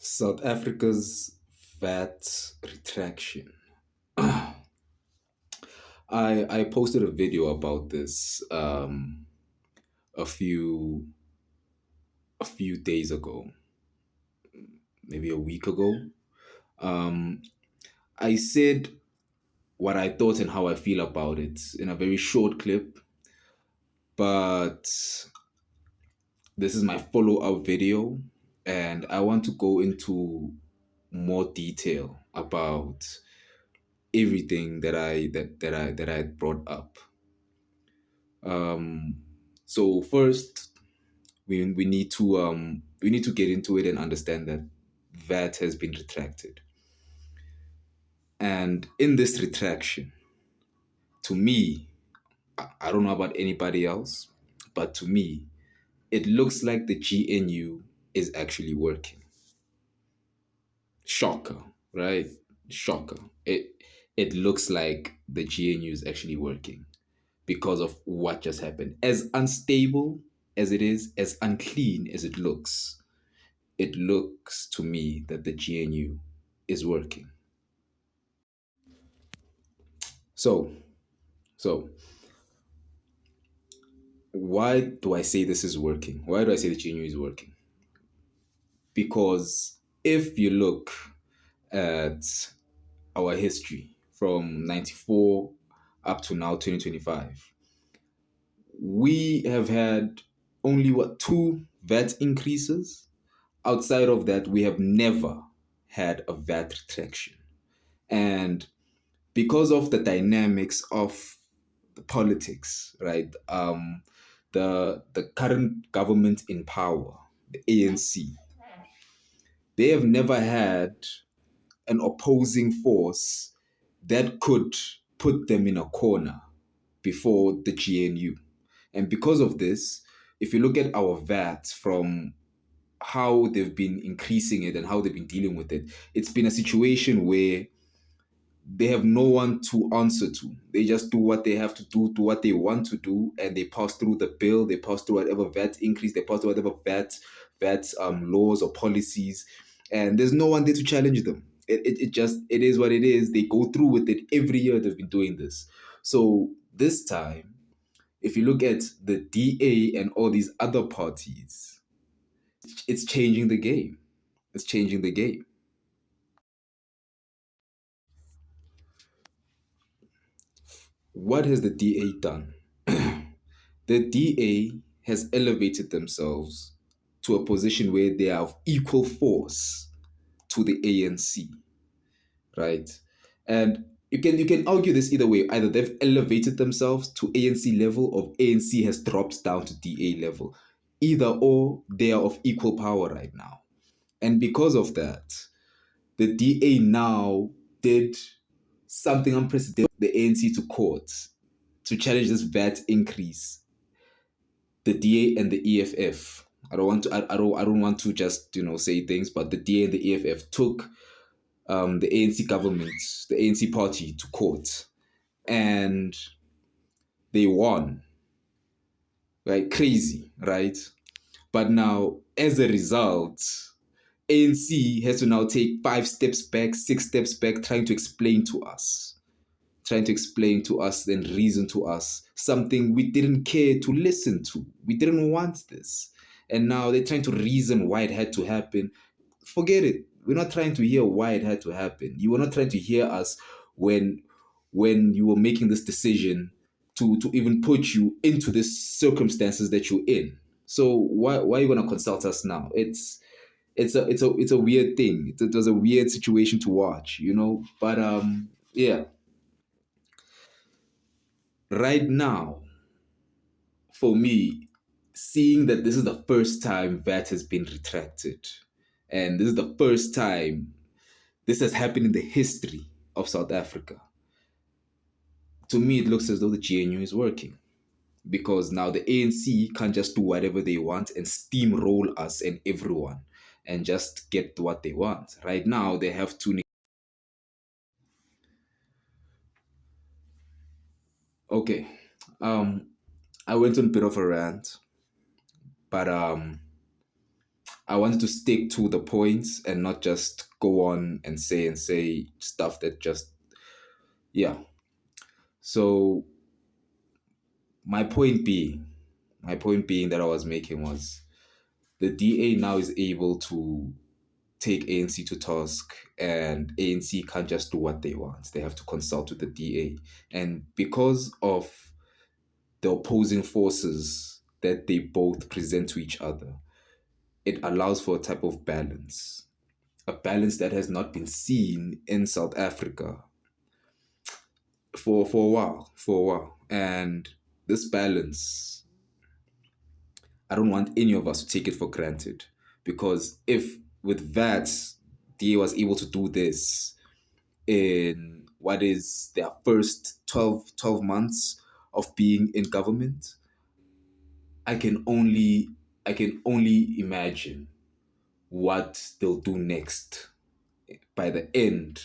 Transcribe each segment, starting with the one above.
South Africa's VAT retraction. I posted a video about this a few a few days ago, maybe a week ago. Um, I said what I thought and how I feel about it in a very short clip, but this is my follow-up video, and I want to go into more detail about everything that I had brought up. Um, so first, we need to get into it and understand that VAT has been retracted, and in this retraction, to me, I don't know about anybody else, but to me, it looks like the GNU is actually working. Shocker, right? Shocker. It looks like the GNU is actually working because of what just happened. As unstable as it is, as unclean as it looks to me that the GNU is working. So, so why do I say this is working? Why do I say the GNU is working? Because if you look at our history from 94 up to now 2025, we have had only what, two VAT increases. Outside of that, we have never had a VAT retraction. And because of the dynamics of the politics, right? The current government in power, the ANC, they have never had an opposing force that could put them in a corner before the GNU. And because of this, if you look at our VAT from how they've been increasing it and how they've been dealing with it, it's been a situation where they have no one to answer to. They just do what they have to do what they want to do, and they pass through the bill, they pass through whatever VAT increase, they pass through whatever VAT laws or policies, and there's no one there to challenge them. It is what it is. They go through with it every year. They've been doing this. So this time, if you look at the DA and all these other parties, it's changing the game. It's changing the game. What has the DA done? The DA has elevated themselves to a position where they are of equal force to the ANC, right? And you can argue this either way. Either they've elevated themselves to ANC level, or ANC has dropped down to DA level. Either or, they are of equal power right now. And because of that, the DA now did something unprecedented, the ANC to court to challenge this VAT increase. The DA and the EFF. I don't want to just say things, but the DA and the EFF took the ANC government, the ANC party, to court, and they won. Right, crazy, right? But now, as a result, ANC has to now take 5 steps back, 6 steps back, trying to explain to us and reason to us something we didn't care to listen to. We didn't want this. And now they're trying to reason why it had to happen. Forget it. We're not trying to hear why it had to happen. You were not trying to hear us when you were making this decision to even put you into the circumstances that you're in. So why are you gonna consult us now? It's a weird thing. It was a weird situation to watch. But yeah, right now, for me, seeing that this is the first time VAT has been retracted, and this is the first time this has happened in the history of South Africa, to me, it looks as though the GNU is working. Because now the ANC can't just do whatever they want and steamroll us and everyone and just get what they want. Right now, they have to. Okay. I went on a bit of a rant, but I wanted to stick to the points and not just go on and say stuff that just, yeah. So my point being, my point being that I was making was the DA now is able to take ANC to task, and ANC can't just do what they want. They have to consult with the DA. And because of the opposing forces that they both present to each other, it allows for a type of balance, a balance that has not been seen in South Africa for a while, for a while. And this balance, I don't want any of us to take it for granted, because if with that DA was able to do this in what is their first 12 months of being in government, I can only imagine what they'll do next by the end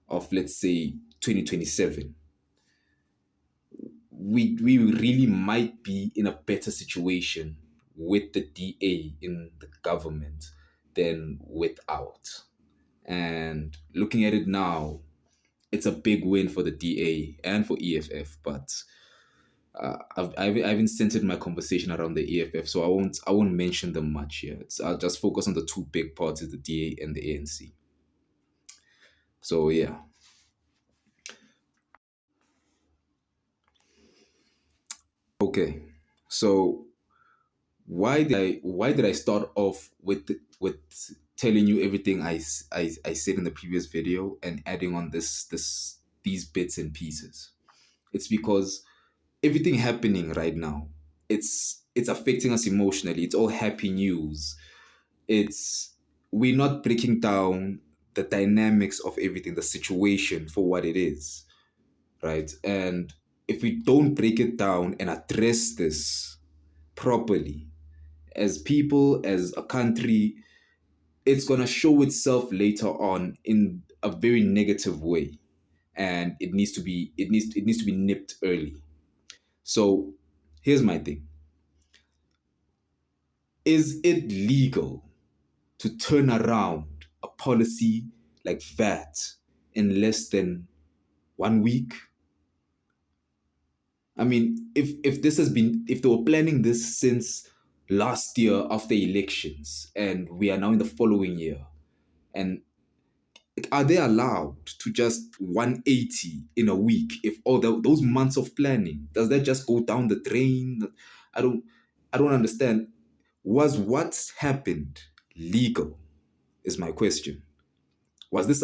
of, let's say, 2027. We really might be in a better situation with the DA in the government than without. And looking at it now, it's a big win for the DA and for EFF, but I've even centered my conversation around the EFF, so I won't mention them much here. I'll just focus on the two big parties, the DA and the ANC. So yeah. Okay. So why did I start off with telling you everything I said in the previous video and adding on these bits and pieces? It's because everything happening right now, it's affecting us emotionally. It's all happy news. It's We're not breaking down the dynamics of everything, the situation for what it is, right? And if we don't break it down and address this properly as people, as a country, it's going to show itself later on in a very negative way, and it needs to be nipped early. So here's my thing: is it legal to turn around a policy like that in less than 1 week? I mean, if they were planning this since last year after elections, and we are now in the following year, and are they allowed to just 180 in a week? If all those months of planning, does that just go down the drain? I don't, I don't understand. Was what's happened legal? Is my question. Was this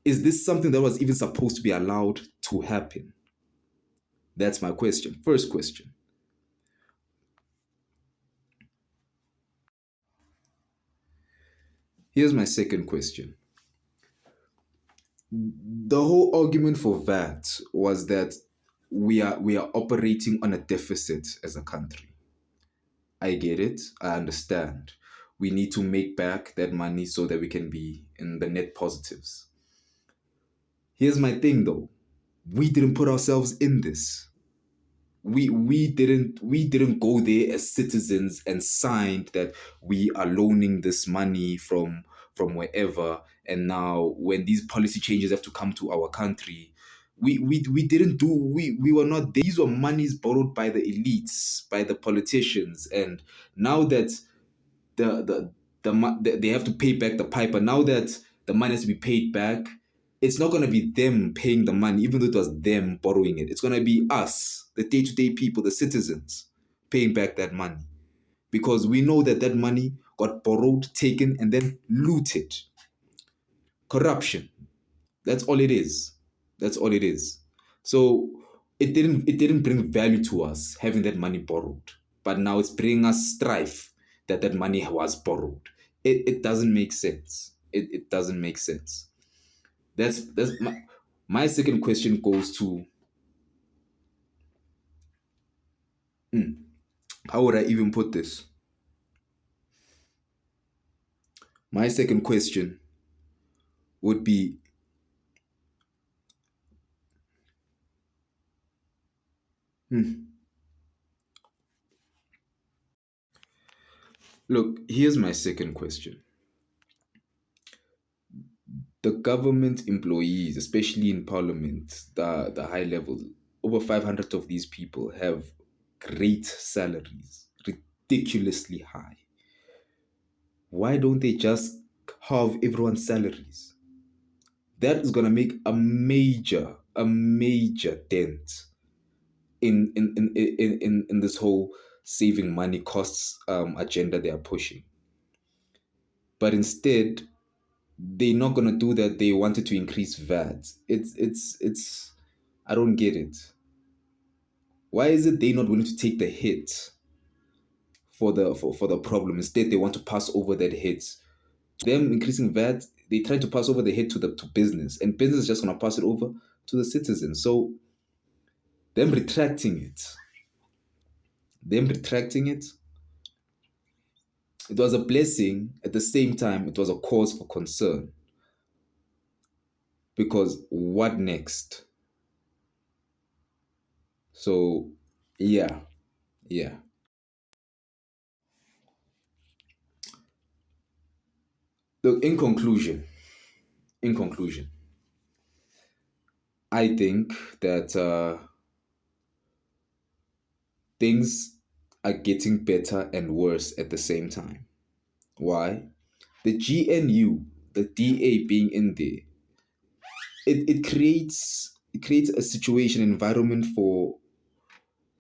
Is this something that was even supposed to be allowed to happen? That's my question. First question. Here's my second question. The whole argument for that was that we are operating on a deficit as a country. I get it. I understand. We need to make back that money so that we can be in the net positives. Here's my thing though. We didn't put ourselves in this. We didn't go there as citizens and signed that we are loaning this money from wherever, and now when these policy changes have to come to our country, we didn't do we were not there. These were monies borrowed by the elites, by the politicians, and now that the they have to pay back the piper. Now that the money has to be paid back, it's not going to be them paying the money, even though it was them borrowing it. It's going to be us, the day-to-day people, the citizens, paying back that money, because we know that that money got borrowed, taken, and then looted. Corruption. That's all it is. That's all it is. So it didn't bring value to us having that money borrowed, but now it's bringing us strife that that money was borrowed. It doesn't make sense. It doesn't make sense. That's my second question goes to, how would I even put this? My second question would be, Look, here's my second question. The government employees, especially in parliament, the high levels, over 500 of these people have great salaries, ridiculously high. Why don't they just halve everyone's salaries? That is going to make a major dent in this whole saving money costs agenda they are pushing. But instead, they're not gonna do that. They wanted to increase VAT. It's I don't get it. Why is it they not willing to take the hit for the problem? Instead, they want to pass over that hit. Them increasing VAT, they try to pass over the hit to business, and business is just gonna pass it over to the citizens. So them retracting it, them retracting it, it was a blessing. At the same time, it was a cause for concern because what next? So yeah, yeah. Look, in conclusion, I think that things are getting better and worse at the same time. Why? The GNU, the DA being in there, it creates a situation, environment for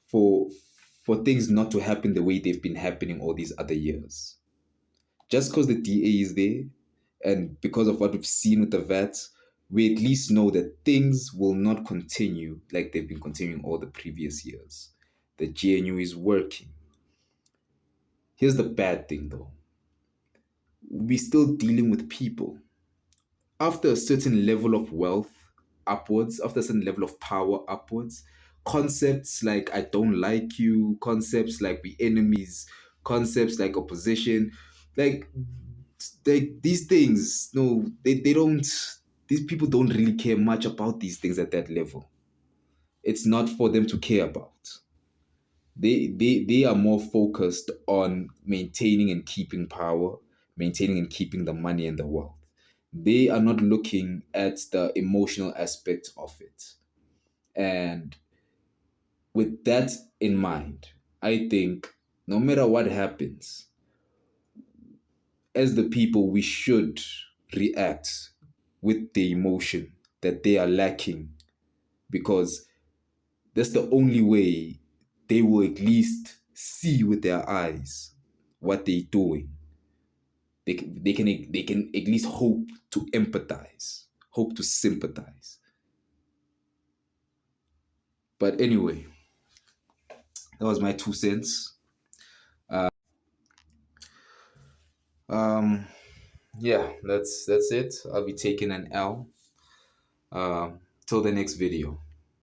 for things not to happen the way they've been happening all these other years. Just because the DA is there, and because of what we've seen with the VAT, we at least know that things will not continue like they've been continuing all the previous years. The GNU is working. Here's the bad thing though, we're still dealing with people. After a certain level of wealth upwards, after a certain level of power upwards, concepts like I don't like you, concepts like we enemies, concepts like opposition, like these things, no, they don't, these people don't really care much about these things at that level. It's not for them to care about. They are more focused on maintaining and keeping power, maintaining and keeping the money and the wealth. They are not looking at the emotional aspect of it. And with that in mind, I think no matter what happens, as the people, we should react with the emotion that they are lacking, because that's the only way they will at least see with their eyes what they're doing. They can at least hope to empathize, hope to sympathize. But anyway, that was my 2 cents. Um, yeah, that's it. I'll be taking an L. Till the next video.